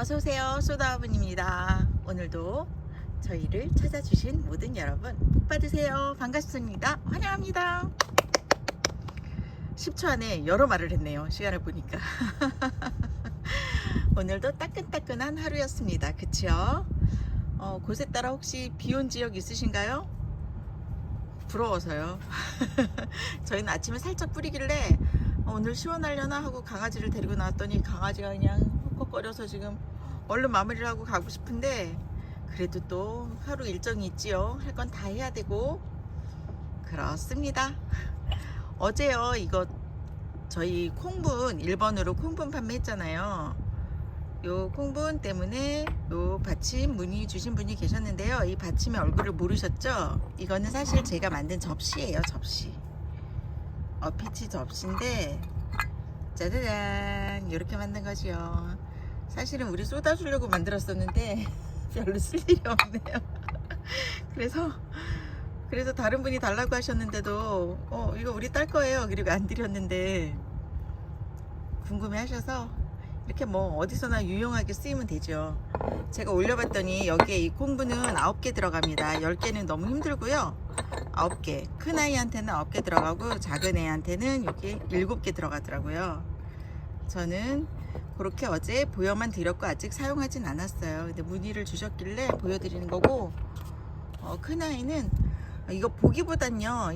어서오세요. 소다아버님입니다. 오늘도 저희를 찾아주신 모든 여러분 복 받으세요. 반갑습니다. 환영합니다. 10초 안에 여러 말을 했네요. 시간을 보니까. 오늘도 따끈따끈한 하루였습니다. 그쵸? 곳에 따라 혹시 비 온 지역 있으신가요? 부러워서요. 저희는 아침에 살짝 뿌리길래 오늘 시원하려나 하고 강아지를 데리고 나왔더니 강아지가 그냥 헉헉거려서 지금 얼른 마무리를 하고 가고 싶은데, 그래도 또 하루 일정이 있지요. 할 건 다 해야 되고 그렇습니다. 어제요, 이거 저희 콩분 1번으로 콩분 판매했잖아요. 요 콩분 때문에 요 받침 문의 주신 분이 계셨는데요. 이 받침의 얼굴을 모르셨죠? 이거는 사실 제가 만든 접시예요. 접시, 피치 접시인데 짜자잔 이렇게 만든 거죠. 사실은 우리 쏟아주려고 만들었었는데 별로 쓸 일이 없네요. 그래서 다른 분이 달라고 하셨는데도 이거 우리 딸 거예요 그리고 안 드렸는데, 궁금해 하셔서 이렇게 뭐 어디서나 유용하게 쓰이면 되죠. 제가 올려봤더니 여기에 이 콩분은 9개 들어갑니다. 10개는 너무 힘들고요. 9개, 큰 아이한테는 9개 들어가고 작은 애한테는 여기 7개 들어가더라고요. 저는 그렇게 어제 보여만 드렸고 아직 사용하진 않았어요. 근데 문의를 주셨길래 보여드리는 거고, 큰 아이는 이거 보기보단요,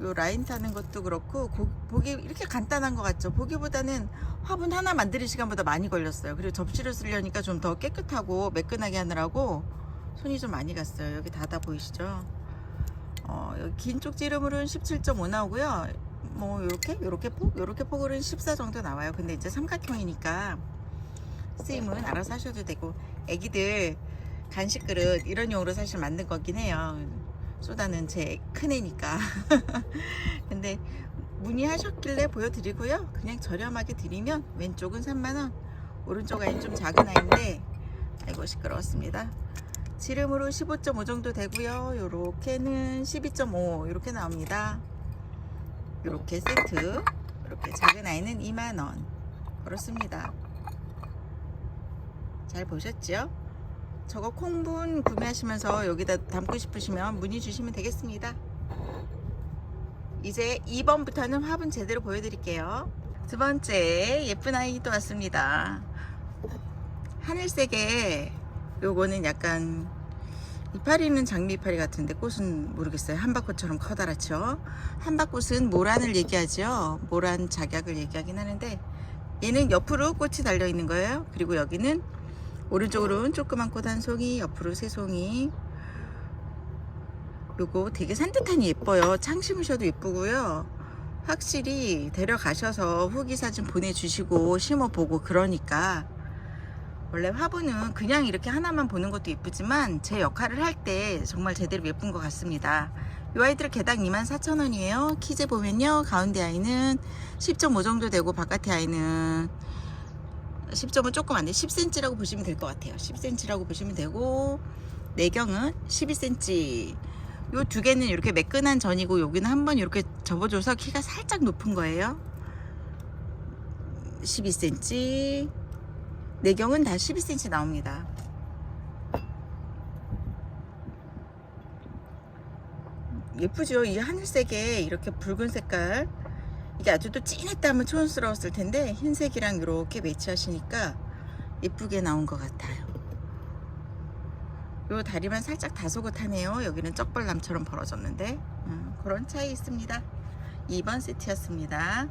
요 라인 타는 것도 그렇고 보기 이렇게 간단한 것 같죠. 보기보다는 화분 하나 만드는 시간보다 많이 걸렸어요. 그리고 접시를 쓰려니까 좀 더 깨끗하고 매끈하게 하느라고 손이 좀 많이 갔어요. 여기 닫아 보이시죠? 여기 긴 쪽 찌르물은 17.5 나오고요. 뭐 요렇게 폭으로는 14 정도 나와요. 근데 이제 삼각형이니까 쓰임은 알아서 하셔도 되고, 애기들 간식 그릇 이런 용으로 사실 만든 거긴 해요. 쏘다는 제 큰애니까. 근데 문의하셨길래 보여드리고요. 그냥 저렴하게 드리면 왼쪽은 3만원, 오른쪽 아이는 좀 작은 아이인데 아이고 시끄러웠습니다. 지름으로 15.5 정도 되고요. 요렇게는 12.5 이렇게 나옵니다. 이렇게 세트, 이렇게 작은 아이는 2만원 그렇습니다. 잘 보셨죠? 저거 콩분 구매하시면서 여기다 담고 싶으시면 문의 주시면 되겠습니다. 이제 2번부터는 화분 제대로 보여드릴게요. 두 번째 예쁜 아이 또 왔습니다. 하늘색에, 요거는 약간 이파리는 장미 이파리 같은데 꽃은 모르겠어요. 한박꽃처럼 커다랗죠. 한박꽃은 모란을 얘기하죠. 모란 작약을 얘기하긴 하는데, 얘는 옆으로 꽃이 달려 있는 거예요. 그리고 여기는 오른쪽으로는 조그만 꽃 한 송이, 옆으로 세 송이. 요거 되게 산뜻하니 예뻐요. 창 심으셔도 예쁘고요. 확실히 데려가셔서 후기 사진 보내주시고 심어보고 그러니까, 원래 화분은 그냥 이렇게 하나만 보는 것도 예쁘지만 제 역할을 할 때 정말 제대로 예쁜 것 같습니다. 이 아이들 개당 24,000원이에요. 키제 보면요, 가운데 아이는 10.5 정도 되고 바깥에 아이는 10점은 조금 안 돼. 10cm라고 보시면 될 것 같아요. 10cm라고 보시면 되고, 내경은 12cm. 요 두 개는 이렇게 매끈한 전이고, 여기는 한번 이렇게 접어줘서 키가 살짝 높은 거예요. 12cm. 내경은 다 12cm 나옵니다. 예쁘죠? 이 하늘색에 이렇게 붉은 색깔, 이게 아주 또 진했다면 촌스러웠을 텐데 흰색이랑 이렇게 매치하시니까 예쁘게 나온 것 같아요. 요 다리만 살짝 다소곳하네요. 여기는 쩍벌남처럼 벌어졌는데 그런 차이 있습니다. 2번 세트였습니다.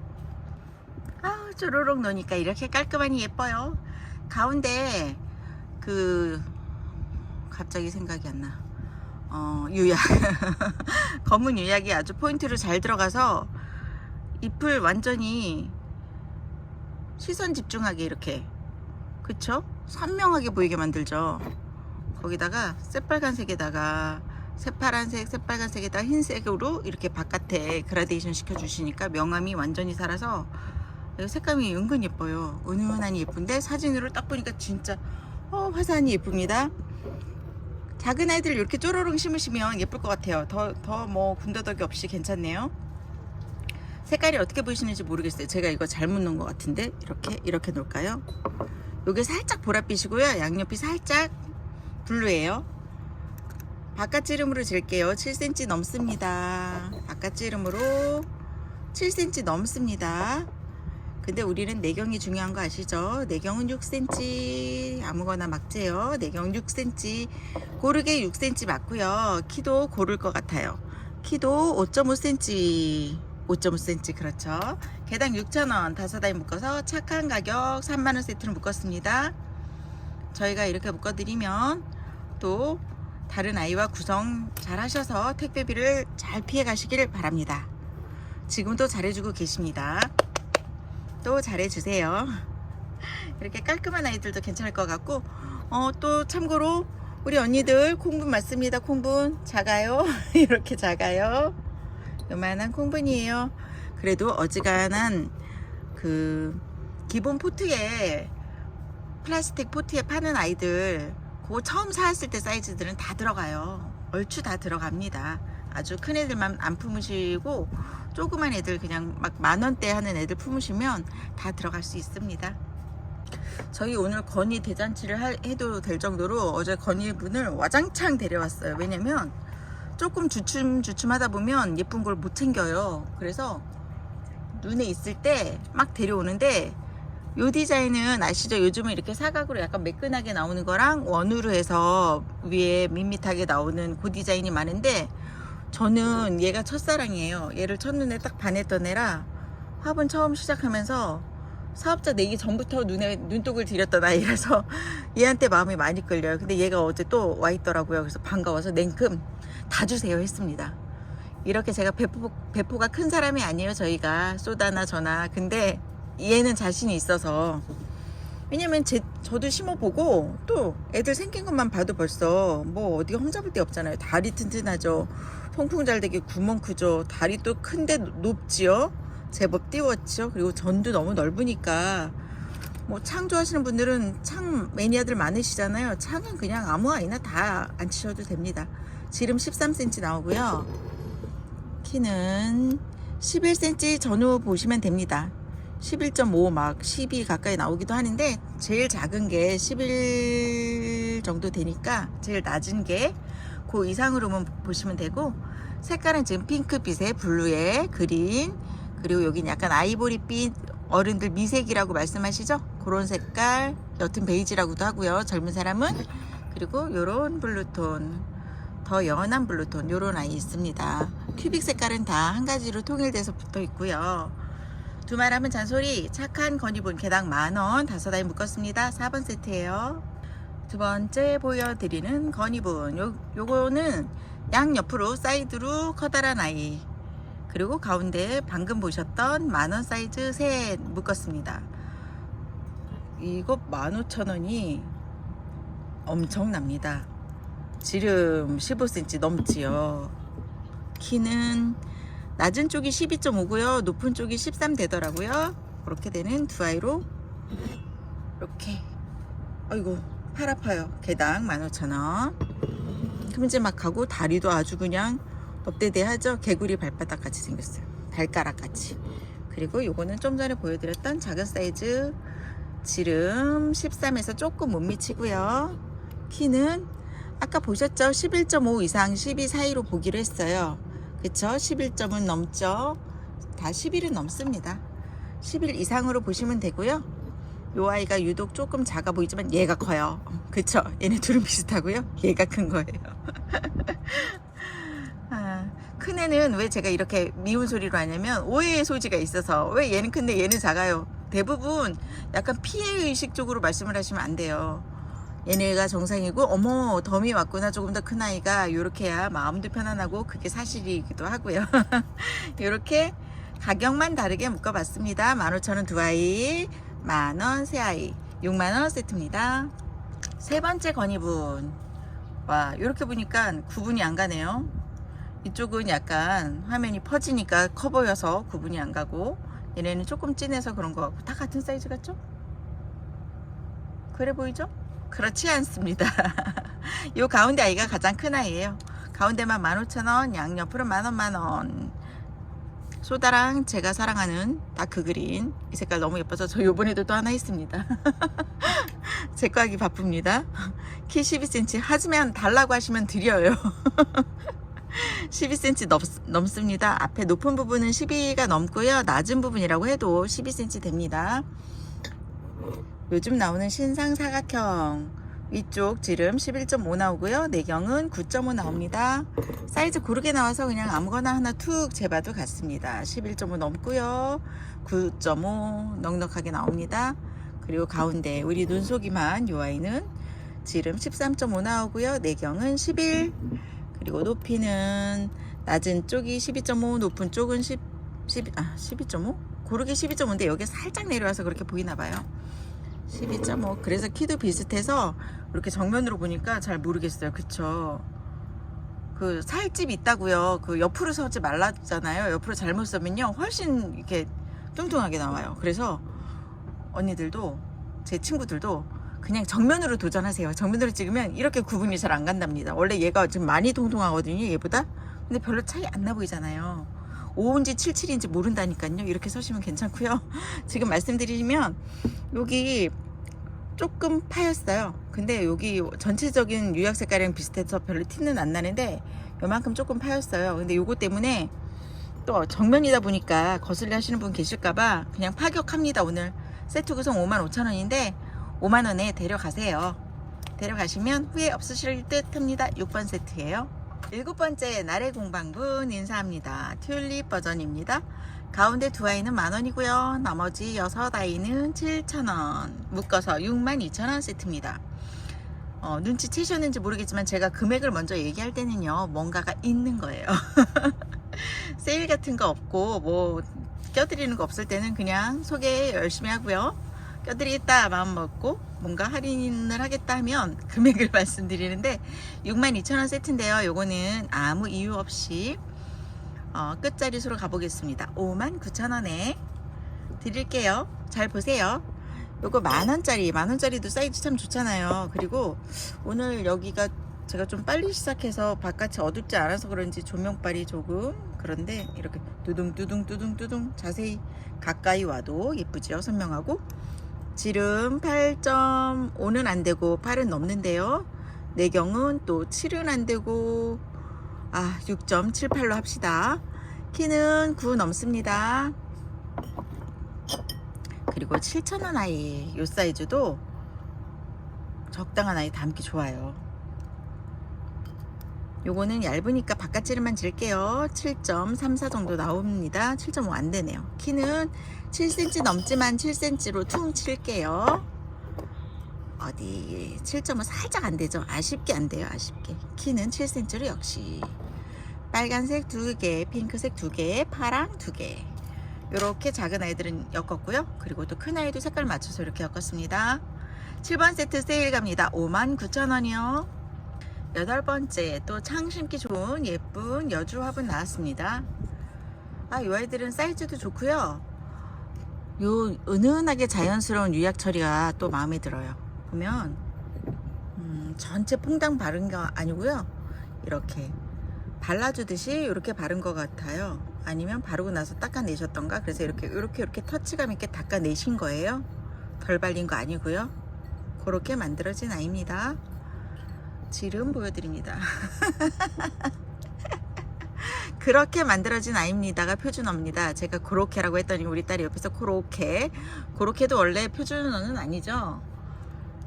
쪼로록 노니까 이렇게 깔끔하니 예뻐요. 가운데 갑자기 생각이 안 나. 유약. 검은 유약이 아주 포인트로 잘 들어가서 잎을 완전히 시선 집중하게 이렇게, 그쵸? 선명하게 보이게 만들죠. 거기다가 새빨간색에다가 새파란색, 새빨간색에다가 흰색으로 이렇게 바깥에 그라데이션 시켜 주시니까 명암이 완전히 살아서 색감이 은근 예뻐요. 은은하니 예쁜데 사진으로 딱 보니까 진짜 화사하니 예쁩니다. 작은 아이들 이렇게 쪼로롱 심으시면 예쁠 것 같아요. 더 뭐 군더더기 없이 괜찮네요. 색깔이 어떻게 보이시는지 모르겠어요. 제가 이거 잘못 놓은 것 같은데 이렇게 놓을까요? 요게 살짝 보랏빛이고요. 양옆이 살짝 블루예요. 바깥지름으로 질게요. 7cm 넘습니다. 바깥지름으로 7cm 넘습니다. 근데 우리는 내경이 중요한 거 아시죠? 내경은 6cm 아무거나 막 재요. 내경 6cm 고르게 6cm 맞고요. 키도 고를 것 같아요. 키도 5.5cm 5.5cm 그렇죠. 개당 6,000원 5아이 묶어서 착한 가격 3만원 세트로 묶었습니다. 저희가 이렇게 묶어드리면 또 다른 아이와 구성 잘 하셔서 택배비를 잘 피해 가시길 바랍니다. 지금도 잘해주고 계십니다. 또 잘해주세요. 이렇게 깔끔한 아이들도 괜찮을 것 같고 또 참고로 우리 언니들 콩분 맞습니다. 콩분 작아요. 이렇게 작아요. 요만한 콩분이에요. 그래도 어지간한 그 기본 포트에 플라스틱 포트에 파는 아이들 그거 처음 사왔을 때 사이즈들은 다 들어가요. 얼추 다 들어갑니다. 아주 큰 애들만 안 품으시고 조그만 애들 그냥 막 만원대 하는 애들 품으시면 다 들어갈 수 있습니다. 저희 오늘 건이 대잔치를 해도 될 정도로 어제 건이분을 와장창 데려왔어요. 왜냐면 조금 주춤하다 보면 예쁜 걸 못 챙겨요. 그래서 눈에 있을 때 막 데려오는데 요 디자인은 아시죠? 요즘은 이렇게 사각으로 약간 매끈하게 나오는 거랑 원으로 해서 위에 밋밋하게 나오는 그 디자인이 많은데 저는 얘가 첫사랑이에요. 얘를 첫눈에 딱 반했던 애라 화분 처음 시작하면서 사업자 내기 전부터 눈에 눈독을 들였던 아이라서 얘한테 마음이 많이 끌려요. 근데 얘가 어제 또 와 있더라고요. 그래서 반가워서 냉큼 다 주세요 했습니다. 이렇게 제가 배포가 큰 사람이 아니에요. 저희가 쏘다나 저나. 근데 얘는 자신이 있어서 왜냐면 저도 심어보고 또 애들 생긴 것만 봐도 벌써 뭐 어디가 험잡을 데 없잖아요. 다리 튼튼하죠. 통풍 잘 되게 구멍 크죠. 다리 또 큰데 높지요. 제법 띄웠죠. 그리고 전도 너무 넓으니까 뭐 창 좋아하시는 분들은 창 매니아들 많으시잖아요. 창은 그냥 아무 아이나 다 안 치셔도 됩니다. 지름 13cm 나오고요. 키는 11cm 전후 보시면 됩니다. 11.5 막 12 가까이 나오기도 하는데 제일 작은 게 11 정도 되니까 제일 낮은 게 그 이상으로만 보시면 되고 색깔은 지금 핑크빛에 블루에 그린 그리고 여긴 약간 아이보리빛 어른들 미색이라고 말씀하시죠? 그런 색깔 옅은 베이지라고도 하고요. 젊은 사람은 그리고 요런 블루톤 더 연한 블루톤 요런 아이 있습니다. 큐빅 색깔은 다 한 가지로 통일돼서 붙어 있고요. 두말하면 잔소리 착한 건이분 개당 만원 5아이 묶었습니다. 4번 세트예요. 두 번째 보여드리는 건이분 요거는 양옆으로 사이드로 커다란 아이 그리고 가운데 방금 보셨던 만원 사이즈 셋 묶었습니다. 이거 15,000원이 엄청납니다. 지름 15cm 넘지요. 키는 낮은 쪽이 12.5고요. 높은 쪽이 13 되더라고요. 그렇게 되는 두 아이로 이렇게 아이고 팔 아파요. 개당 15,000원. 큼지막하고 다리도 아주 그냥 넙대대하죠. 개구리 발바닥 같이 생겼어요. 발가락 같이. 그리고 요거는 좀 전에 보여드렸던 작은 사이즈 지름 13에서 조금 못 미치고요. 키는 아까 보셨죠? 11.5 이상 12 사이로 보기로 했어요. 그쵸? 11점은 넘죠. 다 11은 넘습니다. 11 이상으로 보시면 되고요. 요 아이가 유독 조금 작아 보이지만 얘가 커요. 그쵸? 얘네 둘은 비슷하고요. 얘가 큰 거예요. 큰 애는 왜 제가 이렇게 미운 소리로 하냐면 오해의 소지가 있어서 왜 얘는 큰데 얘는 작아요. 대부분 약간 피해의식 쪽으로 말씀을 하시면 안 돼요. 얘네가 정상이고 어머 덤이 왔구나 조금 더 큰 아이가 요렇게 해야 마음도 편안하고 그게 사실이기도 하고요. 요렇게 가격만 다르게 묶어봤습니다. 15,000원 두 아이 만원 세 아이 6만원 세트입니다. 세 번째 건이분 와 요렇게 보니까 구분이 안 가네요. 이쪽은 약간 화면이 퍼지니까 커 보여서 구분이 안 가고 얘네는 조금 진해서 그런 것 같고 다 같은 사이즈 같죠? 그래 보이죠? 그렇지 않습니다. 요 가운데 아이가 가장 큰 아이예요. 가운데만 15,000원 양옆으로 만원 소다랑 제가 사랑하는 다크 그린 이 색깔 너무 예뻐서 저 요번에도 또 하나 있습니다. 제 거 하기 바쁩니다. 키 12cm 하지만 달라고 하시면 드려요. 12cm 넘습니다. 앞에 높은 부분은 12가 넘고요. 낮은 부분이라고 해도 12cm 됩니다. 요즘 나오는 신상 사각형 위쪽 지름 11.5 나오고요. 내경은 9.5 나옵니다. 사이즈 고르게 나와서 그냥 아무거나 하나 툭 재봐도 같습니다. 11.5 넘고요. 9.5 넉넉하게 나옵니다. 그리고 가운데 우리 눈속이만 요 아이는 지름 13.5 나오고요. 내경은 11. 그리고 높이는 낮은 쪽이 12.5, 높은 쪽은 12.5? 고르게 12.5인데 여기 살짝 내려와서 그렇게 보이나 봐요. 12.5. 그래서 키도 비슷해서 이렇게 정면으로 보니까 잘 모르겠어요. 그쵸? 그 살집 있다고요. 그 옆으로 서지 말라잖아요. 옆으로 잘못 서면요 훨씬 이렇게 뚱뚱하게 나와요. 그래서 언니들도 제 친구들도 그냥 정면으로 도전하세요. 정면으로 찍으면 이렇게 구분이 잘 안 간답니다. 원래 얘가 지금 많이 통통하거든요, 얘보다. 근데 별로 차이 안 나 보이잖아요. 5인지 77인지 모른다니까요. 이렇게 서시면 괜찮고요. 지금 말씀드리면 여기 조금 파였어요. 근데 여기 전체적인 유약 색깔이랑 비슷해서 별로 티는 안 나는데 요만큼 조금 파였어요. 근데 요거 때문에 또 정면이다 보니까 거슬려 하시는 분 계실까봐 그냥 파격합니다. 오늘 세트 구성 55,000원인데 5만원에 데려가세요. 데려가시면 후회 없으실 듯 합니다. 6번 세트예요. 7번째 날의 공방분 인사합니다. 튤립 버전입니다. 가운데 두 아이는 만원이고요. 나머지 6아이는 7,000원 묶어서 62,000원 세트입니다. 눈치채셨는지 모르겠지만 제가 금액을 먼저 얘기할 때는요 뭔가가 있는 거예요. 세일 같은 거 없고 뭐 껴드리는 거 없을 때는 그냥 소개 열심히 하고요. 껴드리겠다 마음 먹고 뭔가 할인을 하겠다 하면 금액을 말씀드리는데 62,000원 세트인데요. 요거는 아무 이유 없이 끝자리 수로 가보겠습니다. 59,000원에 드릴게요. 잘 보세요. 요거 만원짜리도 사이즈 참 좋잖아요. 그리고 오늘 여기가 제가 좀 빨리 시작해서 바깥이 어둡지 않아서 그런지 조명빨이 조금 그런데 이렇게 뚜둥 자세히 가까이 와도 예쁘죠. 선명하고 지름 8.5는 안되고 8은 넘는데요. 내경은 또 7은 안되고 6.78로 합시다. 키는 9 넘습니다. 그리고 7,000원 아이 요 사이즈도 적당한 아이 담기 좋아요. 요거는 얇으니까 바깥 지름만 질게요. 7.34 정도 나옵니다. 7.5 안되네요. 키는 7cm 넘지만 7cm로 퉁 칠게요. 어디 7.5 살짝 안되죠. 아쉽게 안돼요. 아쉽게. 키는 7cm로 역시 빨간색 2개, 핑크색 2개, 파랑 2개 이렇게 작은 아이들은 엮었고요. 그리고 또 큰 아이도 색깔 맞춰서 이렇게 엮었습니다. 7번 세트 세일 갑니다. 59,000원이요. 8번째 또 창 심기 좋은 예쁜 여주 화분 나왔습니다. 이 아이들은 사이즈도 좋고요. 요 은은하게 자연스러운 유약 처리가 또 마음에 들어요. 보면 전체 퐁당 바른 거 아니고요. 이렇게 발라주듯이 이렇게 바른 것 같아요. 아니면 바르고 나서 닦아내셨던가. 그래서 이렇게 터치감 있게 닦아내신 거예요. 덜 발린 거 아니고요. 그렇게 만들어진 아이입니다. 지름 보여드립니다. 그렇게 만들어진 아이입니다가 표준어입니다. 제가 그렇게라고 했더니 우리 딸이 옆에서 그렇게도 원래 표준어는 아니죠.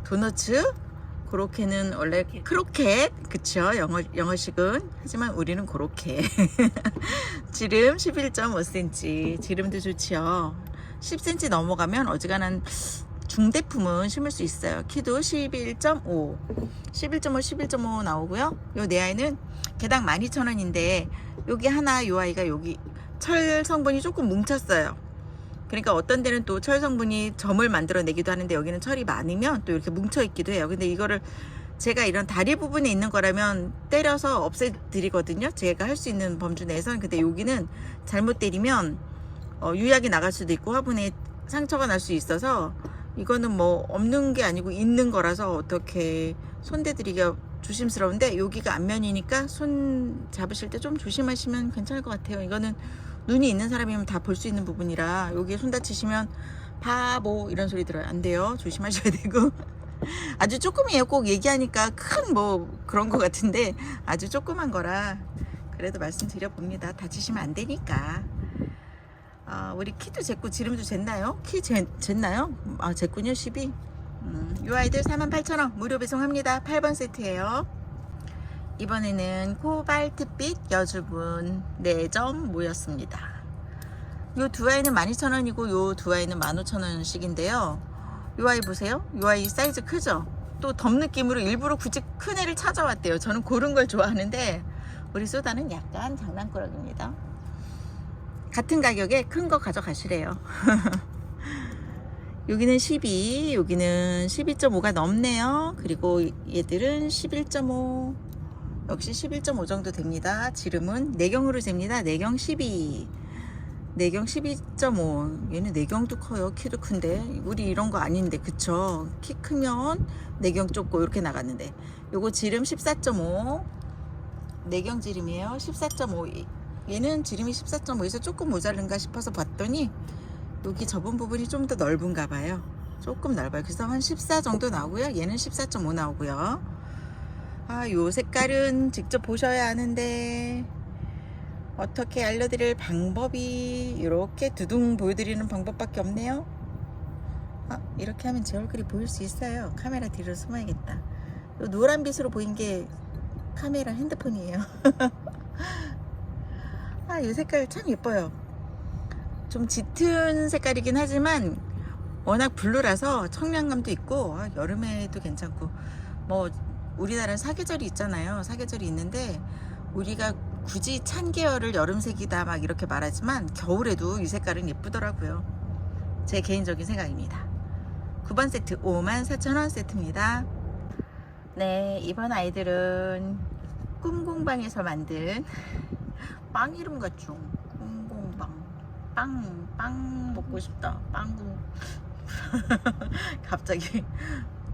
도너츠 그렇게는 원래 크로켓 그쵸. 영어식은. 하지만 우리는 그렇게. 지름 11.5cm 지름도 좋지요. 10cm 넘어가면 어지간한 중대품은 심을 수 있어요. 키도 11.5 11.5 나오고요. 요 네 아이는 개당 12,000원인데 여기 하나 요 아이가 여기 철 성분이 조금 뭉쳤어요. 그러니까 어떤 데는 또 철 성분이 점을 만들어 내기도 하는데 여기는 철이 많으면 또 이렇게 뭉쳐 있기도 해요. 근데 이거를 제가 이런 다리 부분에 있는 거라면 때려서 없애 드리거든요. 제가 할 수 있는 범주 내에서는. 근데 여기는 잘못 때리면 유약이 나갈 수도 있고 화분에 상처가 날 수 있어서 이거는 뭐 없는 게 아니고 있는 거라서 어떻게 손대드리기가 조심스러운데 여기가 앞면이니까 손 잡으실 때 좀 조심하시면 괜찮을 것 같아요. 이거는 눈이 있는 사람이면 다 볼 수 있는 부분이라 여기에 손 다치시면 바보 이런 소리 들어요. 안 돼요. 조심하셔야 되고 아주 조금이에요. 꼭 얘기하니까 큰 뭐 그런 것 같은데 아주 조그만 거라 그래도 말씀드려 봅니다. 다치시면 안 되니까. 우리 키도 쟀고 지름도 쟀나요? 키 쟀나요? 쟀군요. 12. 이 아이들 48,000원 무료 배송합니다. 8번 세트예요. 이번에는 코발트빛 여주분 4점 모였습니다. 요 두 아이는 12,000원이고 요 두 아이는 15,000원씩인데요. 요 아이 보세요. 요 아이 사이즈 크죠? 또 덤 느낌으로 일부러 굳이 큰 애를 찾아왔대요. 저는 고른 걸 좋아하는데 우리 소다는 약간 장난꾸러기입니다. 같은 가격에 큰 거 가져가시래요. 여기는 12, 여기는 12.5가 넘네요. 그리고 얘들은 11.5, 역시 11.5 정도 됩니다. 지름은 내경으로 잽니다. 내경 12, 내경 12.5. 얘는 내경도 커요. 키도 큰데 우리 이런 거 아닌데, 그쵸? 키 크면 내경 좁고 이렇게 나갔는데, 요거 지름 14.5, 내경 지름이에요. 14.5. 얘는 지름이 14.5에서 조금 모자른가 싶어서 봤더니 여기 접은 부분이 좀 더 넓은가 봐요. 조금 넓어요. 그래서 한 14 정도 나오고요. 얘는 14.5 나오고요. 요 색깔은 직접 보셔야 하는데 어떻게 알려드릴 방법이 이렇게 두둥 보여드리는 방법밖에 없네요. 이렇게 하면 제 얼굴이 보일 수 있어요. 카메라 뒤로 숨어야겠다. 요 노란 빛으로 보인 게 카메라 핸드폰이에요. 이 색깔 참 예뻐요. 좀 짙은 색깔이긴 하지만 워낙 블루라서 청량감도 있고 여름에도 괜찮고, 뭐 우리나라는 사계절이 있잖아요. 사계절이 있는데 우리가 굳이 찬 계열을 여름색이다 막 이렇게 말하지만 겨울에도 이 색깔은 예쁘더라고요. 제 개인적인 생각입니다. 9번 세트 54,000원 세트입니다. 네, 이번 아이들은 꿈공방에서 만든 빵 이름 같죠? 꿈공방. 빵 먹고 싶다. 빵구. 갑자기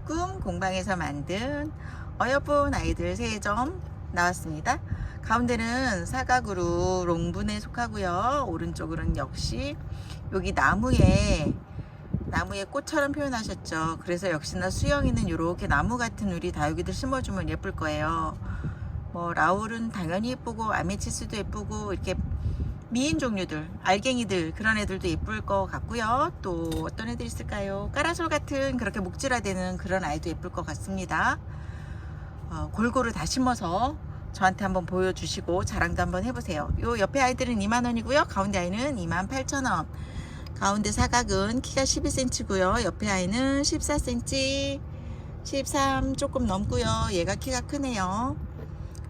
꿈 공방에서 만든 어여쁜 아이들 3점 나왔습니다. 가운데는 사각으로 롱분에 속하고요. 오른쪽으로는 역시 여기 나무에 꽃처럼 표현하셨죠. 그래서 역시나 수영이는 이렇게 나무 같은 우리 다육이들 심어주면 예쁠 거예요. 뭐 라울은 당연히 예쁘고 아메치스도 예쁘고 이렇게 미인 종류들, 알갱이들 그런 애들도 예쁠 것 같고요. 또 어떤 애들 있을까요? 까라솔 같은 그렇게 목질화되는 그런 아이도 예쁠 것 같습니다. 골고루 다 심어서 저한테 한번 보여주시고 자랑도 한번 해보세요. 요 옆에 아이들은 2만원이고요. 가운데 아이는 28,000원. 가운데 사각은 키가 12cm고요. 옆에 아이는 14cm, 13 조금 넘고요. 얘가 키가 크네요.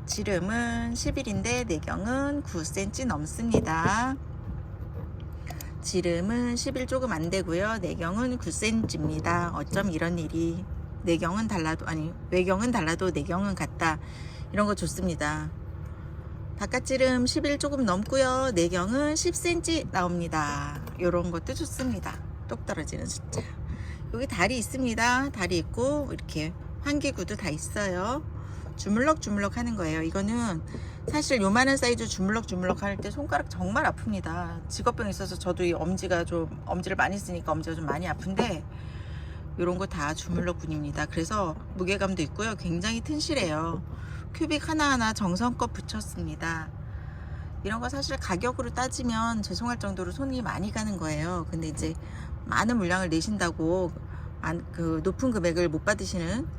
지름은 11인데 내경은 9cm 넘습니다. 지름은 11 조금 안 되고요. 내경은 9cm입니다. 어쩜 이런 일이. 내경은 달라도, 외경은 달라도 내경은 같다. 이런 거 좋습니다. 바깥지름 11 조금 넘고요. 내경은 10cm 나옵니다. 이런 것도 좋습니다. 똑 떨어지는 숫자. 여기 다리 있습니다. 다리 있고 이렇게 환기구도 다 있어요. 주물럭주물럭 하는 거예요. 이거는 사실 요만한 사이즈 주물럭주물럭 할 때 손가락 정말 아픕니다. 직업병 있어서 저도 이 엄지를 많이 쓰니까 엄지가 좀 많이 아픈데 요런 거 다 주물럭군입니다. 그래서 무게감도 있고요. 굉장히 튼실해요. 큐빅 하나하나 정성껏 붙였습니다. 이런 거 사실 가격으로 따지면 죄송할 정도로 손이 많이 가는 거예요. 근데 이제 많은 물량을 내신다고 그 높은 금액을 못 받으신다고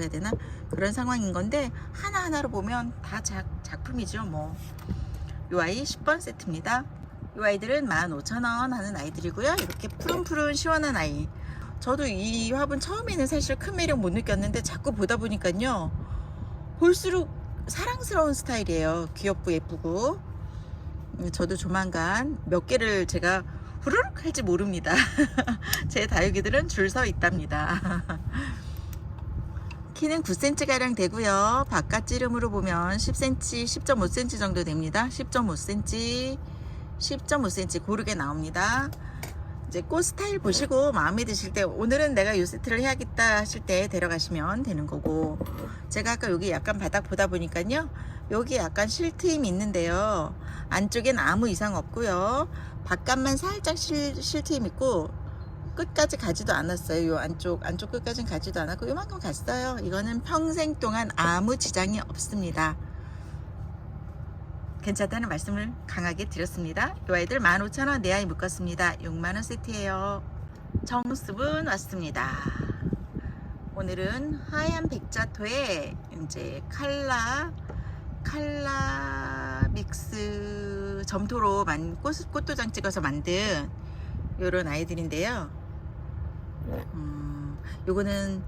해야 되나? 그런 상황인 건데 하나하나로 보면 다 작품이죠. 뭐. 요 아이 10번 세트입니다. 요 아이들은 15,000원 하는 아이들이고요. 이렇게 푸른푸른 시원한 아이. 저도 이 화분 처음에는 사실 큰 매력 못 느꼈는데 자꾸 보다 보니까요, 볼수록 사랑스러운 스타일이에요. 귀엽고 예쁘고. 저도 조만간 몇 개를 제가 후루룩 할지 모릅니다. 제 다육이들은 줄 서 있답니다. 키는 9cm가량 되고요. 바깥 지름으로 보면 10cm, 10.5cm 정도 됩니다. 10.5cm, 10.5cm 고르게 나옵니다. 이제 꽃 스타일 보시고 마음에 드실 때 오늘은 내가 이 세트를 해야겠다 하실 때 데려가시면 되는 거고, 제가 아까 여기 약간 바닥 보다 보니까요, 여기 약간 실 트임이 있는데요, 안쪽엔 아무 이상 없고요. 바깥만 살짝 실 트임 있고 끝까지 가지도 않았어요. 요 안쪽 끝까지는 가지도 않았고 요만큼 갔어요. 이거는 평생 동안 아무 지장이 없습니다. 괜찮다는 말씀을 강하게 드렸습니다. 요 아이들 15,000원 내 아이 묶었습니다. 6만원 세트예요. 정수분 왔습니다. 오늘은 하얀 백자토에 이제 칼라 믹스 점토로 꽃도장 찍어서 만든 요런 아이들인데요. 요거는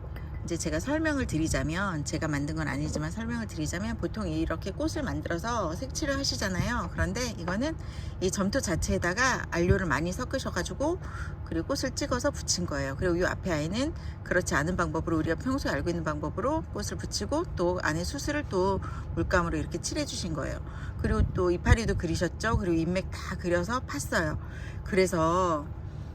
이제 제가 설명을 드리자면, 제가 만든 건 아니지만 설명을 드리자면, 보통 이렇게 꽃을 만들어서 색칠을 하시잖아요. 그런데 이거는 이 점토 자체에다가 알료를 많이 섞으셔가지고 그리고 꽃을 찍어서 붙인 거예요. 그리고 이 앞에 아이는 그렇지 않은 방법으로, 우리가 평소에 알고 있는 방법으로 꽃을 붙이고 또 안에 수술을 또 물감으로 이렇게 칠해 주신 거예요. 그리고 또 이파리도 그리셨죠. 그리고 인맥 다 그려서 팠어요. 그래서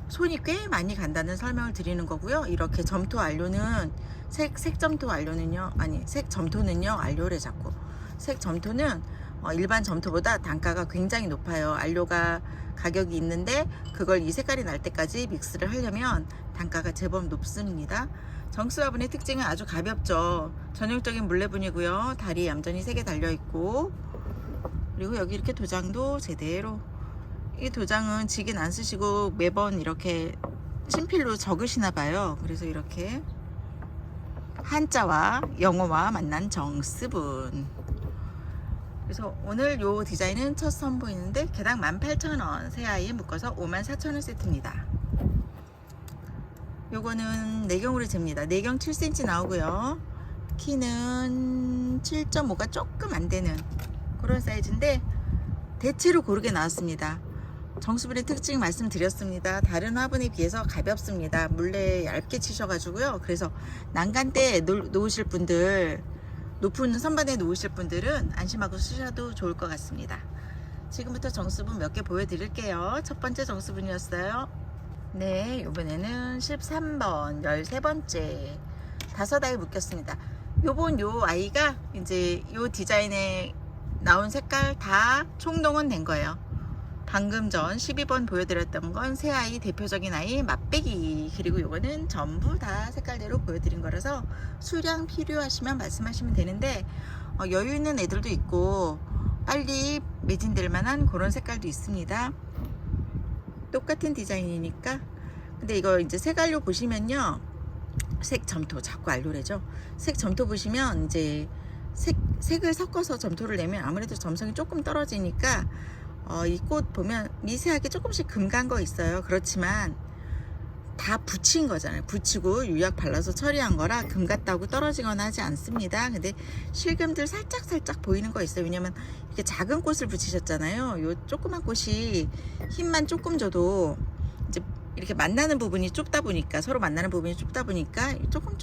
손이 꽤 많이 간다는 설명을 드리는 거고요. 이렇게 점토 알료는 색 점토 알료는요, 아니 색 점토는요, 알료래 자꾸. 색 점토는 일반 점토보다 단가가 굉장히 높아요. 알료가 가격이 있는데 그걸 이 색깔이 날 때까지 믹스를 하려면 단가가 제법 높습니다. 정수화분의 특징은 아주 가볍죠. 전형적인 물레분이고요. 다리 얌전히 3개 달려있고, 그리고 여기 이렇게 도장도 제대로, 이 도장은 지긴 안 쓰시고 매번 이렇게 친필로 적으시나 봐요. 그래서 이렇게 한자와 영어와 만난 정수분. 그래서 오늘 요 디자인은 첫 선보이는데 개당 18,000원, 새 아이에 묶어서 54,000원 세트입니다. 요거는 내경으로 잽니다. 내경 7cm 나오고요. 키는 7.5가 조금 안 되는 그런 사이즈인데 대체로 고르게 나왔습니다. 정수분의 특징 말씀드렸습니다. 다른 화분에 비해서 가볍습니다. 물레 얇게 치셔가지고요. 그래서 난간대에 놓으실 분들, 높은 선반에 놓으실 분들은 안심하고 쓰셔도 좋을 것 같습니다. 지금부터 정수분 몇 개 보여드릴게요. 첫 번째 정수분이었어요. 네, 이번에는 13번 13번째 5아이 묶였습니다. 요번 요 아이가 이제 요 디자인에 나온 색깔 다 총동원 된 거예요. 방금 전 12번 보여드렸던 건 새 아이, 대표적인 아이 맛배기, 그리고 요거는 전부 다 색깔대로 보여드린 거라서 수량 필요하시면 말씀하시면 되는데, 여유 있는 애들도 있고 빨리 매진될 만한 그런 색깔도 있습니다. 똑같은 디자인이니까. 근데 이거 이제 색알료 보시면요, 색 점토, 자꾸 알료래죠. 색 점토 보시면 이제 색을 섞어서 점토를 내면 아무래도 점성이 조금 떨어지니까 이 꽃 보면 미세하게 조금씩 금 간 거 있어요. 그렇지만 다 붙인 거잖아요. 붙이고 유약 발라서 처리한 거라 금 같다고 떨어지거나 하지 않습니다. 근데 실금들 살짝 보이는 거 있어요. 왜냐면 이렇게 작은 꽃을 붙이셨잖아요. 요 조그만 꽃이 힘만 조금 줘도 이제 이렇게 만나는 부분이 좁다 보니까, 서로 만나는 부분이 좁다 보니까 조금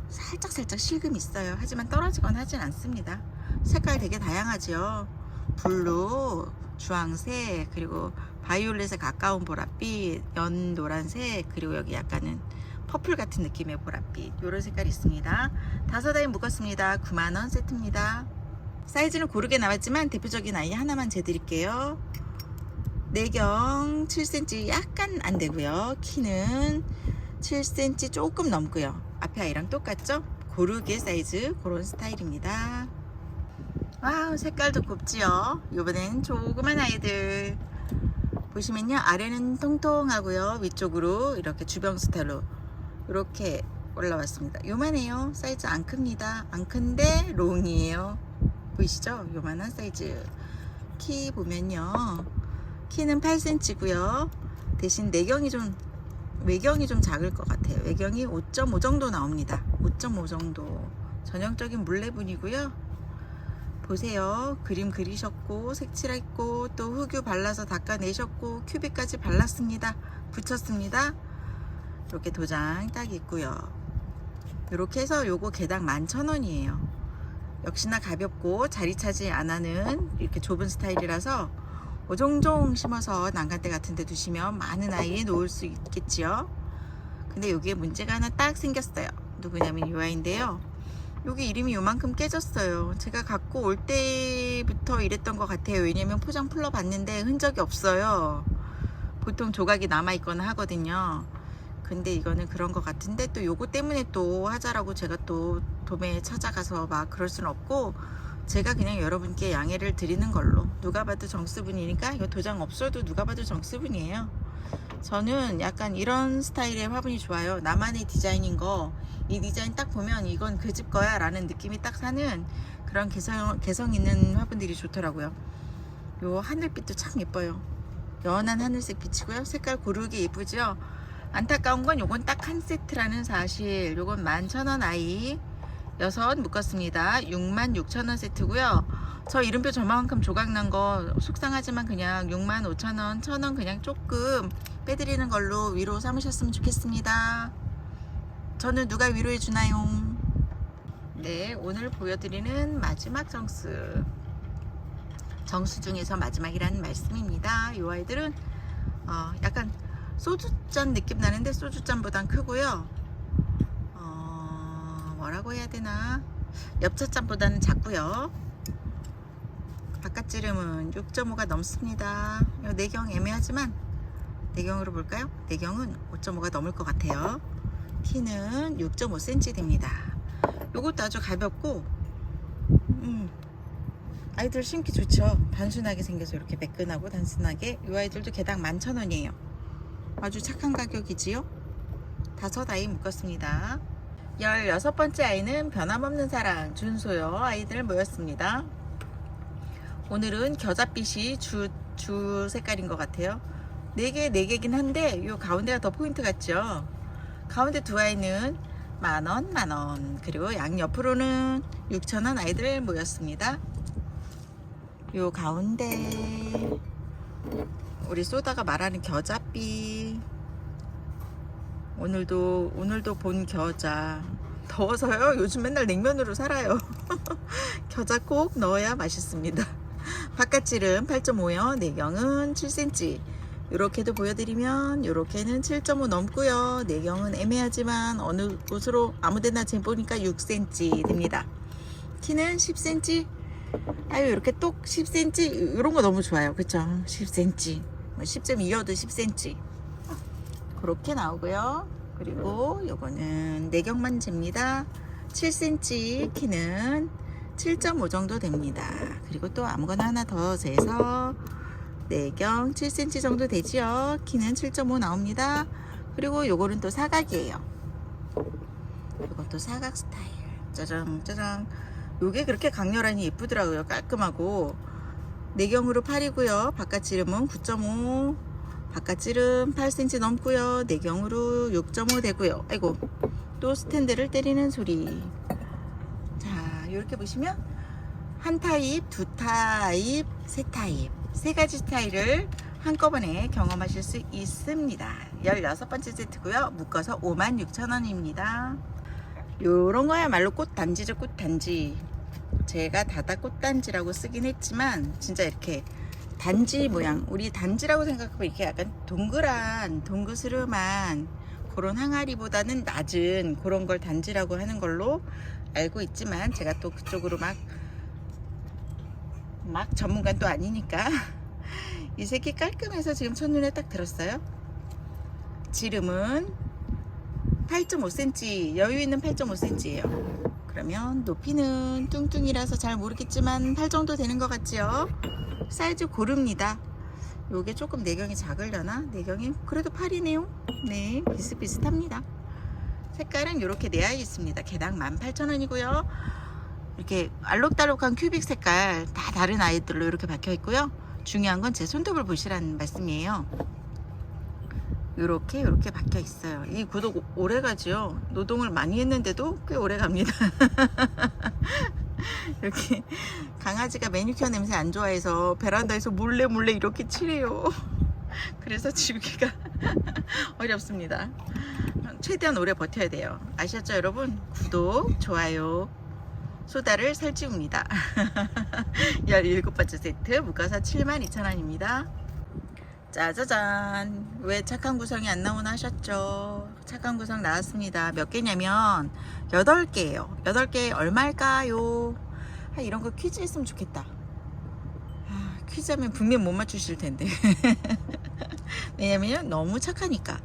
살짝 실금이 있어요. 하지만 떨어지거나 하진 않습니다. 색깔 되게 다양하죠. 블루, 주황색, 그리고 바이올렛에 가까운 보랏빛, 연 노란색, 그리고 여기 약간은 퍼플 같은 느낌의 보랏빛, 이런 색깔이 있습니다. 5아이 묶었습니다. 9만원 세트입니다. 사이즈는 고르게 나왔지만 대표적인 아이 하나만 재드릴게요. 내경 7cm 약간 안 되고요. 키는 7cm 조금 넘고요. 앞에 아이랑 똑같죠? 고르게 사이즈, 그런 스타일입니다. 와우, 색깔도 곱지요. 이번엔 조그만 아이들 보시면요, 아래는 통통하고요, 위쪽으로 이렇게 주병 스타일로 이렇게 올라왔습니다. 요만해요. 사이즈 안 큽니다. 안 큰데 롱이에요. 보이시죠? 요만한 사이즈. 키 보면요, 키는 8cm고요 대신 내경이 외경이 좀 작을 것 같아요. 외경이 5.5 정도 나옵니다. 5.5 정도. 전형적인 물레분이고요. 보세요. 그림 그리셨고 색칠했고 또 흑유 발라서 닦아내셨고 큐빅까지 발랐습니다. 붙였습니다. 이렇게 도장 딱 있고요. 이렇게 해서 요거 개당 11,000원이에요. 역시나 가볍고 자리 차지 안 하는 이렇게 좁은 스타일이라서 오종종 심어서 난간대 같은 데 두시면 많은 아이에 놓을 수 있겠지요. 근데 여기에 문제가 하나 딱 생겼어요. 누구냐면 이 아이인데요, 여기 이름이 요만큼 깨졌어요. 제가 갖고 올 때부터 이랬던 것 같아요. 왜냐면 포장 풀러 봤는데 흔적이 없어요. 보통 조각이 남아있거나 하거든요. 근데 이거는 그런 것 같은데 또 요거 때문에 또 하자라고 제가 또 도매에 찾아가서 막 그럴 순 없고, 제가 그냥 여러분께 양해를 드리는 걸로. 누가 봐도 정수분이니까, 이거 도장 없어도 누가 봐도 정수분이에요. 저는 약간 이런 스타일의 화분이 좋아요. 나만의 디자인인 거, 이 디자인 딱 보면 이건 그 집 거야 라는 느낌이 딱 사는 그런 개성 있는 화분들이 좋더라고요. 요 하늘빛도 참 예뻐요. 연한 하늘색 빛이고요. 색깔 고르게 예쁘죠. 안타까운 건 요건 딱 한 세트라는 사실. 요건 11,000원 아이 6 묶었습니다. 66,000원 세트고요. 저 이름표 저만큼 조각난 거 속상하지만 그냥 65,000원, 1,000원 그냥 조금 빼드리는 걸로 위로 삼으셨으면 좋겠습니다. 저는 누가 위로해 주나요? 네, 오늘 보여드리는 마지막 정수 중에서 마지막이라는 말씀입니다. 이 아이들은 약간 소주잔 느낌 나는데 소주잔보단 크고요. 뭐라고 해야 되나, 엽차잔보다는 작고요. 바깥지름은 6.5가 넘습니다. 내경 애매하지만 내경으로 볼까요? 내경은 5.5가 넘을 것 같아요. 키는 6.5cm 됩니다. 요것도 아주 가볍고 아이들 심기 좋죠. 단순하게 생겨서 이렇게 매끈하고 단순하게. 이 아이들도 개당 11,000원이에요 아주 착한 가격이지요. 5 아이 묶었습니다. 16번째 아이는 변함없는 사랑 준소요 아이들 모였습니다. 오늘은 겨자빛이 주 색깔인 것 같아요. 4개긴 한데 요 가운데가 더 포인트 같죠. 가운데 2 아이는 만원, 그리고 양옆으로는 6,000원 아이들 모였습니다. 요 가운데 우리 쏘다가 말하는 겨자빛, 오늘도 본 겨자. 더워서요 요즘 맨날 냉면으로 살아요. 겨자 꼭 넣어야 맛있습니다. 바깥지름 8.5요 내경은 7cm. 이렇게도 보여드리면 이렇게는 7.5 넘고요. 내경은 애매하지만 어느 곳으로 아무데나 재보니까 6cm 됩니다. 키는 10cm. 아유, 이렇게 똑 10cm 이런 거 너무 좋아요. 그쵸? 10cm 10.2여도 10cm 그렇게 나오고요. 그리고 요거는 내경만 잽니다. 7cm. 키는 7.5 정도 됩니다. 그리고 또 아무거나 하나 더 재서 내경 7cm 정도 되지요. 키는 7.5 나옵니다. 그리고 요거는 또 사각이에요. 요것도 사각 스타일. 짜장. 요게 그렇게 강렬하니 예쁘더라고요. 깔끔하고. 내경으로 8이고요. 바깥지름은 9.5. 바깥지름 8cm 넘고요. 내경으로 6.5 되고요. 아이고, 또 스탠드를 때리는 소리. 자, 이렇게 보시면 한 타입, 2 타입, 3 타입, 3가지 스타일을 한꺼번에 경험하실 수 있습니다. 16번째 세트고요. 묶어서 56,000원입니다. 요런 거야말로 꽃단지죠. 꽃단지. 제가 다다 꽃단지라고 쓰긴 했지만 진짜 이렇게 단지 모양, 우리 단지라고 생각하고 이렇게 약간 동그스름한 그런 항아리보다는 낮은 그런 걸 단지라고 하는 걸로 알고 있지만, 제가 또 그쪽으로 막 전문가는 또 아니니까. 이 색이 깔끔해서 지금 첫눈에 딱 들었어요. 지름은 8.5cm, 여유 있는 8.5cm예요. 그러면 높이는 뚱뚱이라서 잘 모르겠지만 8 정도 되는 것 같지요. 사이즈 고릅니다. 요게 조금 내경이 작으려나? 내경이 그래도 8이네요. 네, 비슷비슷합니다. 색깔은 이렇게 4아이 있습니다. 개당 18,000원이고요. 이렇게 알록달록한 큐빅 색깔 다 다른 아이들로 이렇게 박혀 있고요. 중요한 건 제 손톱을 보시라는 말씀이에요. 이렇게 박혀 있어요. 이 구독 오래 가지요. 노동을 많이 했는데도 꽤 오래 갑니다. 이렇게 강아지가 매니큐어 냄새 안 좋아해서 베란다에서 몰래 이렇게 칠해요. 그래서 지우기가 어렵습니다. 최대한 오래 버텨야 돼요. 아셨죠 여러분? 구독, 좋아요, 소다를 살찌웁니다. 17번째 세트 묶어서 72,000원입니다. 짜자잔, 왜 착한 구성이 안 나오나 하셨죠? 착한 구성 나왔습니다. 몇 개냐면 8개예요 8개 얼마일까요? 이런 거 퀴즈 했으면 좋겠다. 퀴즈 하면 분명 못 맞추실 텐데. 왜냐면 너무 착하니까.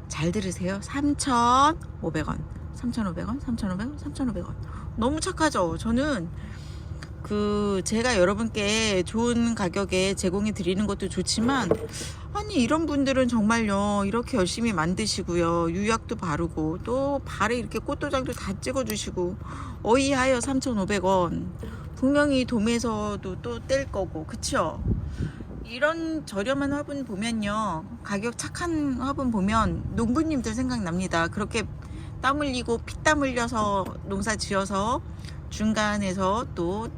잘 들으세요. 3,500원. 3,500원, 3,500원, 3,500원. 너무 착하죠. 저는 제가 여러분께 좋은 가격에 제공해 드리는 것도 좋지만, 아니 이런 분들은 정말요 이렇게 열심히 만드시고요, 유약도 바르고 또 발에 이렇게 꽃도장도 다 찍어 주시고, 어이하여 3,500원. 분명히 도매에서도 또 뗄 거고, 그쵸? 이런 저렴한 화분 보면요, 가격 착한 화분 보면 농부님들 생각납니다. 그렇게 땀 흘리고 피땀 흘려서 농사 지어서 중간에서 또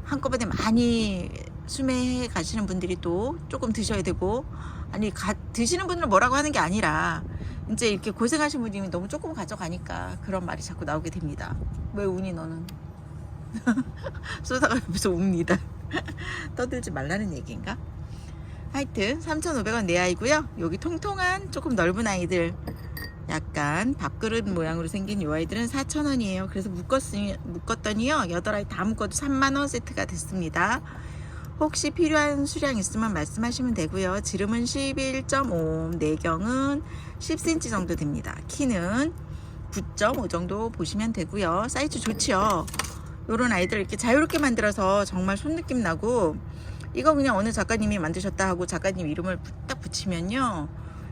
한꺼번에 많이 수매해 가시는 분들이 또 조금 드셔야 되고, 아니 드시는 분들 뭐라고 하는 게 아니라 이제 이렇게 고생하신 분이 너무 조금 가져가니까 그런 말이 자꾸 나오게 됩니다. 왜 우니 너는? 쏘다가 옆에서 웁니다. 떠들지 말라는 얘기인가? 하여튼 3,500원 내 아이고요. 여기 통통한 조금 넓은 아이들, 약간 밥그릇 모양으로 생긴 이 아이들은 4,000원이에요. 그래서 묶었더니요 8아이 다 묶어도 3만원 세트가 됐습니다. 혹시 필요한 수량 있으면 말씀하시면 되고요. 지름은 11.5, 내경은 10cm 정도 됩니다. 키는 9.5 정도 보시면 되고요. 사이즈 좋지요. 요런 아이들 이렇게 자유롭게 만들어서 정말 손느낌 나고, 이거 그냥 어느 작가님이 만드셨다 하고 작가님 이름을 딱 붙이면요,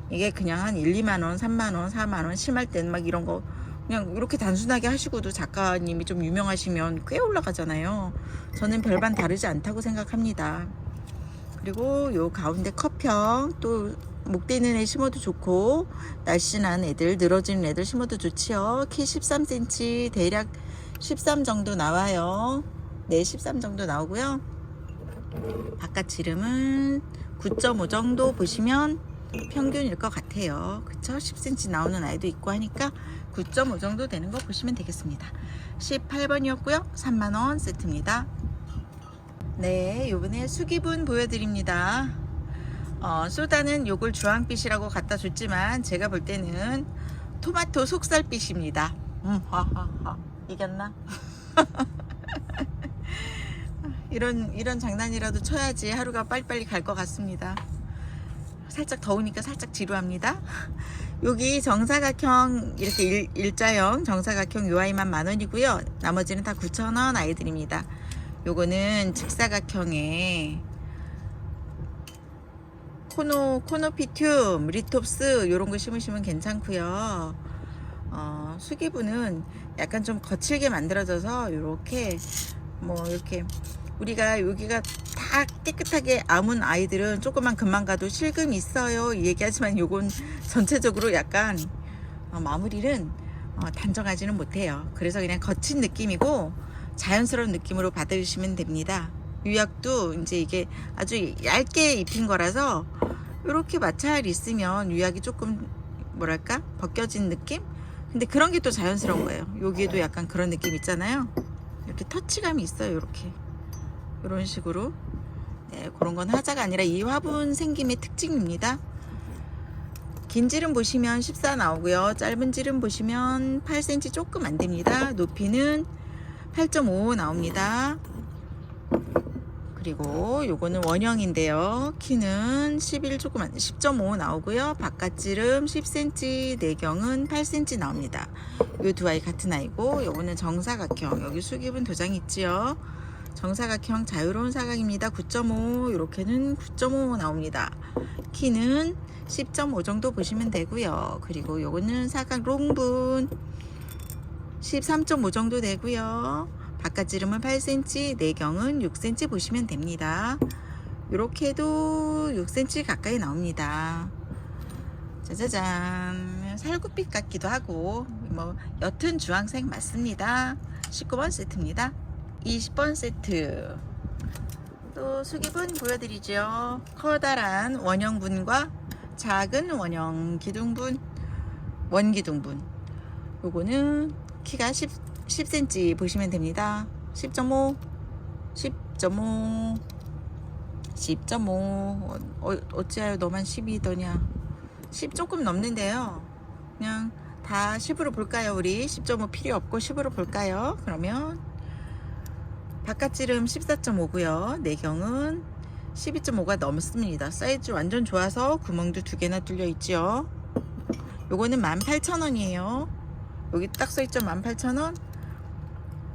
이게 그냥 한 1, 2만원, 3만원, 4만원, 심할 땐 막 이런 거 그냥 이렇게 단순하게 하시고도 작가님이 좀 유명하시면 꽤 올라가잖아요. 저는 별반 다르지 않다고 생각합니다. 그리고 요 가운데 컵형, 또 목대는 애 심어도 좋고 날씬한 애들, 늘어지는 애들 심어도 좋지요. 키 13cm, 대략 13 정도 나와요. 네, 13 정도 나오고요. 바깥 지름은 9.5 정도 보시면 평균일 것 같아요. 그쵸? 10cm 나오는 아이도 있고 하니까 9.5 정도 되는 거 보시면 되겠습니다. 18번이었고요. 3만원 세트입니다. 네, 요번에 수기분 보여드립니다. 소다는 요걸 주황빛이라고 갖다 줬지만 제가 볼 때는 토마토 속살빛입니다. 하하하. 이겼나? 이런 장난이라도 쳐야지 하루가 빨리빨리 갈 것 같습니다. 살짝 더우니까 살짝 지루합니다. 여기 정사각형, 이렇게 일자형 정사각형 요 아이만 만원이고요. 나머지는 다 9,000원 아이들입니다. 요거는 직사각형에 코노피튬, 리톱스 요런 거 심으시면 괜찮고요. 수기분은 약간 좀 거칠게 만들어져서 요렇게 이렇게 우리가 여기가 다 깨끗하게 아문 아이들은 조금만 금방 가도 실금 있어요 얘기하지만 요건 전체적으로 약간 마무리는 단정하지는 못해요. 그래서 그냥 거친 느낌이고 자연스러운 느낌으로 받으시면 됩니다. 유약도 이제 이게 아주 얇게 입힌 거라서 이렇게 마찰 있으면 유약이 조금 뭐랄까 벗겨진 느낌? 근데 그런 게 또 자연스러운 거예요. 여기에도 약간 그런 느낌 있잖아요. 이렇게 터치감이 있어요. 이렇게 이런 식으로. 네, 그런 건 하자가 아니라 이 화분 생김의 특징입니다. 긴 지름 보시면 14 나오고요. 짧은 지름 보시면 8cm 조금 안 됩니다. 높이는 8.5 나옵니다. 그리고 요거는 원형인데요. 키는 10.5 나오고요. 바깥지름 10cm, 내경은 8cm 나옵니다. 요 두 아이 같은 아이고, 요거는 정사각형. 여기 수기분 도장이 있지요. 정사각형 자유로운 사각입니다. 9.5, 요렇게는 9.5 나옵니다. 키는 10.5 정도 보시면 되고요. 그리고 요거는 사각 롱분 13.5 정도 되고요. 바깥지름은 8cm, 내경은 6cm 보시면 됩니다. 이렇게도 6cm 가까이 나옵니다. 짜자잔, 살구빛 같기도 하고 옅은 주황색 맞습니다. 19번 세트입니다. 20번 세트 또 수기분 보여드리죠. 커다란 원형분과 작은 원형 기둥분, 원기둥분. 요거는 키가 10cm 보시면 됩니다. 10.5, 10.5, 10.5. 어찌하여 너만 10이더냐. 10 조금 넘는데요. 그냥 다 10으로 볼까요? 우리 10.5 필요 없고 10으로 볼까요? 그러면 바깥지름 14.5고요. 내경은 12.5가 넘습니다. 사이즈 완전 좋아서 구멍도 2개나 뚫려 있지요. 요거는 18,000원이에요. 여기 딱 써있죠. 18,000원.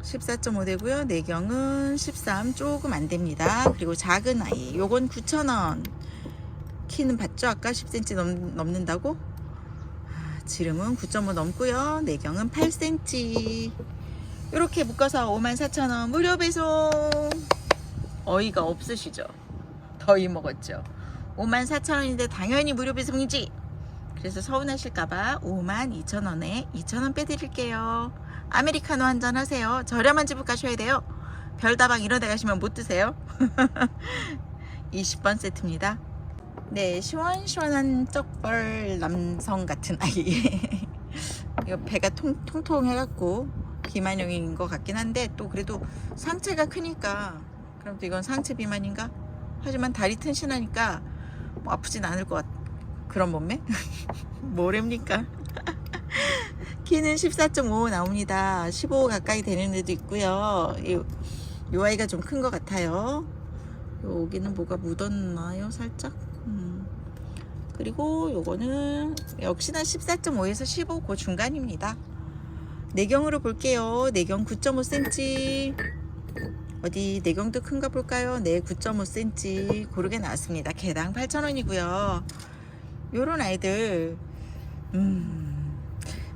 14.5 되고요. 내경은 13 조금 안 됩니다. 그리고 작은 아이 요건 9,000원. 키는 봤죠? 아까 10cm 넘는다고? 지름은 9.5 넘고요. 내경은 8cm. 이렇게 묶어서 54,000원 무료 배송. 어이가 없으시죠? 더위 먹었죠? 54,000원인데 당연히 무료 배송이지. 그래서 서운하실까봐 52,000원에 2,000원 빼드릴게요. 아메리카노 한잔 하세요. 저렴한 집을 가셔야 돼요. 별다방 이런 데 가시면 못 드세요. 20번 세트입니다. 네, 시원시원한 쩍벌 남성 같은 아이. 이거 배가 통통해갖고 비만형인 것 같긴 한데 또 그래도 상체가 크니까 그럼 또 이건 상체 비만인가? 하지만 다리 튼실하니까 뭐 아프진 않을 것 같. 그런 몸매? 뭐랍니까? 키는 14.5 나옵니다. 15 가까이 되는 데도 있고요. 이 아이가 좀 큰 것 같아요. 여기는 뭐가 묻었나요? 살짝? 그리고 요거는 역시나 14.5에서 15 그 중간입니다. 내경으로 볼게요. 내경 9.5cm. 어디 내경도 큰가 볼까요? 네, 9.5cm 고르게 나왔습니다. 개당 8,000원이고요. 요런 아이들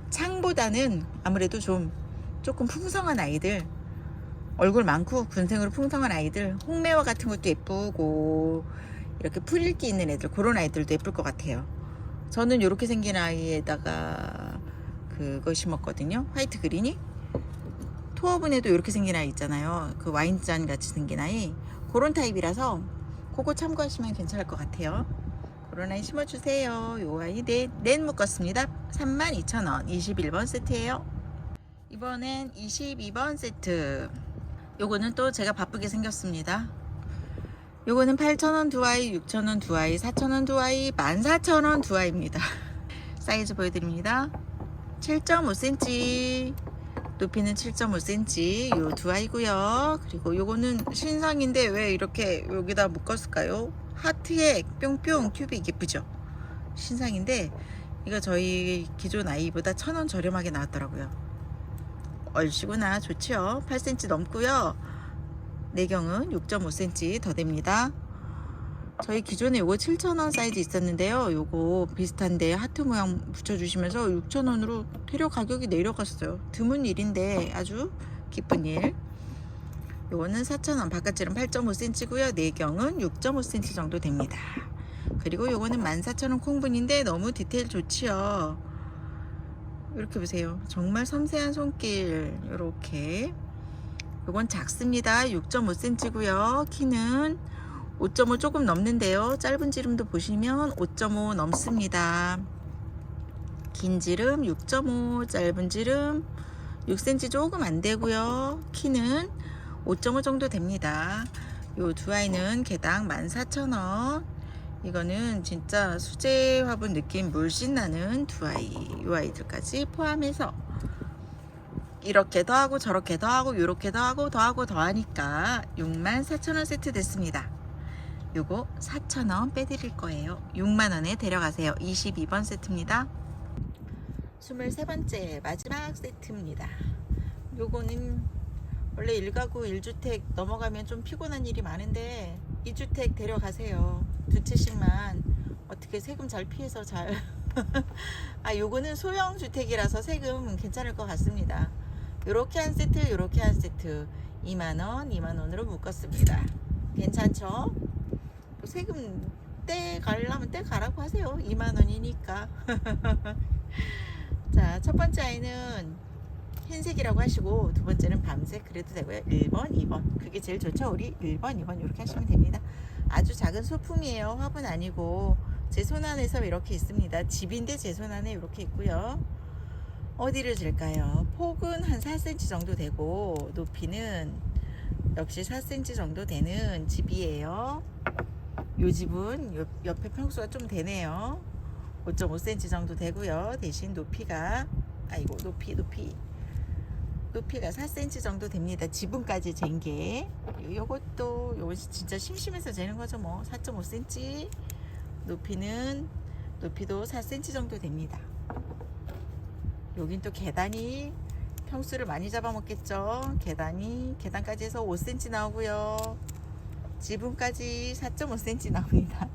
창보다는 아무래도 조금 풍성한 아이들, 얼굴 많고 군생으로 풍성한 아이들, 홍매화 같은 것도 예쁘고 이렇게 풀읽기 있는 애들, 그런 아이들도 예쁠 것 같아요. 저는 이렇게 생긴 아이에다가 그거 심었거든요. 화이트 그린이. 토어분에도 이렇게 생긴 아이 있잖아요. 그 와인잔 같이 생긴 아이, 그런 타입이라서 그거 참고하시면 괜찮을 것 같아요. 그런 아이 심어주세요. 요 아이 넷 묶었습니다. 32,000원. 21번 세트예요. 이번엔 22번 세트. 요거는 또 제가 바쁘게 생겼습니다. 요거는 8,000원 두 아이, 6,000원 두 아이, 4,000원 두 아이, 14,000원 두 아이입니다. 사이즈 보여드립니다. 7.5cm, 높이는 7.5cm 요 두 아이고요. 그리고 요거는 신상인데 왜 이렇게 여기다 묶었을까요? 하트에 뿅뿅 튜빅 예쁘죠? 신상인데 이거 저희 기존 아이보다 1,000원 저렴하게 나왔더라고요. 얼씨구나. 좋죠? 8cm 넘고요. 내경은 6.5cm 더 됩니다. 저희 기존에 요거 7,000원 사이즈 있었는데요. 요거 비슷한데 하트 모양 붙여주시면서 6,000원으로 대략 가격이 내려갔어요. 드문 일인데 아주 기쁜 일. 요거는 4,000원, 바깥질은 8.5cm고요. 내경은 6.5cm 정도 됩니다. 그리고 요거는 14,000원 콩분인데 너무 디테일 좋지요. 이렇게 보세요. 정말 섬세한 손길. 요렇게. 요건 작습니다. 6.5cm고요. 키는 5.5 조금 넘는데요. 짧은 지름도 보시면 5.5 넘습니다. 긴 지름 6.5, 짧은 지름 6cm 조금 안 되고요. 키는 5.5 정도 됩니다. 요 두 아이는 개당 14,000원. 이거는 진짜 수제 화분 느낌 물씬 나는 두 아이. 요 아이들까지 포함해서 이렇게 더하고 저렇게 더하고 요렇게 더하고 더하니까 64,000원 세트 됐습니다. 요거 4,000원 빼드릴 거예요. 6만원에 데려가세요. 22번 세트입니다. 23번째 마지막 세트입니다. 요거는 원래 1가구 1주택 넘어가면 좀 피곤한 일이 많은데 2주택 데려가세요. 두 채씩만 어떻게 세금 잘 피해서 잘 요거는 소형 주택이라서 세금 괜찮을 것 같습니다. 요렇게 한 세트, 요렇게 한 세트 2만원, 2만원으로 묶었습니다. 괜찮죠? 세금 떼 가려면 떼 가라고 하세요. 2만원이니까. 자, 첫 번째 아이는 흰색이라고 하시고 두 번째는 밤색 그래도 되고요. 1번, 2번 그게 제일 좋죠. 우리 1번, 2번 이렇게 하시면 됩니다. 아주 작은 소품이에요. 화분 아니고 제 손안에서 이렇게 있습니다. 집인데 제 손안에 이렇게 있고요. 어디를 질까요? 폭은 한 4cm 정도 되고 높이는 역시 4cm 정도 되는 집이에요. 요 집은 옆에 평수가 좀 되네요. 5.5cm 정도 되고요. 대신 높이가 높이 높이가 4cm 정도 됩니다. 지붕까지 잰 게. 요것도 진짜 심심해서 재는 거죠. 뭐 4.5cm. 높이도 4cm 정도 됩니다. 여긴 또 계단이 평수를 많이 잡아먹겠죠. 계단까지 해서 5cm 나오고요. 지붕까지 4.5cm 나옵니다.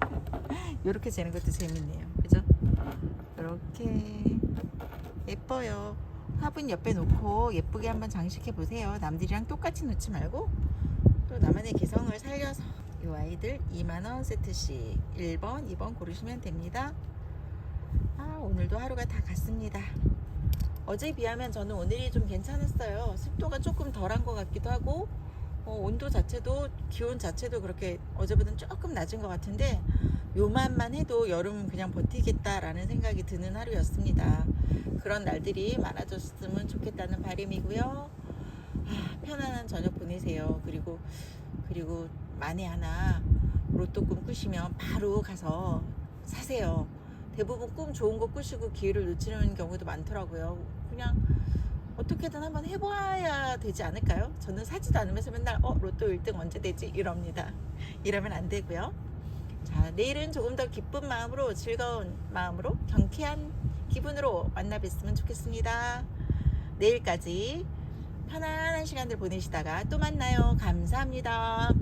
이렇게 재는 것도 재밌네요. 그죠? 이렇게 예뻐요. 화분 옆에 놓고 예쁘게 한번 장식해 보세요. 남들이랑 똑같이 놓지 말고 또 나만의 개성을 살려서 이 아이들 2만원 세트씩 1번, 2번 고르시면 됩니다. 오늘도 하루가 다 갔습니다. 어제에 비하면 저는 오늘이 좀 괜찮았어요. 습도가 조금 덜한 것 같기도 하고 온도 자체도 기온 자체도 그렇게 어제보다는 조금 낮은 것 같은데 요만만 해도 여름 그냥 버티겠다라는 생각이 드는 하루였습니다. 그런 날들이 많아졌으면 좋겠다는 바람이고요. 편안한 저녁 보내세요. 그리고 만에 하나 로또 꿈 꾸시면 바로 가서 사세요. 대부분 꿈 좋은 거 꾸시고 기회를 놓치는 경우도 많더라고요. 그냥 어떻게든 한번 해봐야 되지 않을까요? 저는 사지도 않으면서 맨날 로또 1등 언제 되지? 이럽니다. 이러면 안 되고요. 자, 내일은 조금 더 기쁜 마음으로 즐거운 마음으로 경쾌한 기분으로 만나 뵀으면 좋겠습니다. 내일까지 편안한 시간들 보내시다가 또 만나요. 감사합니다.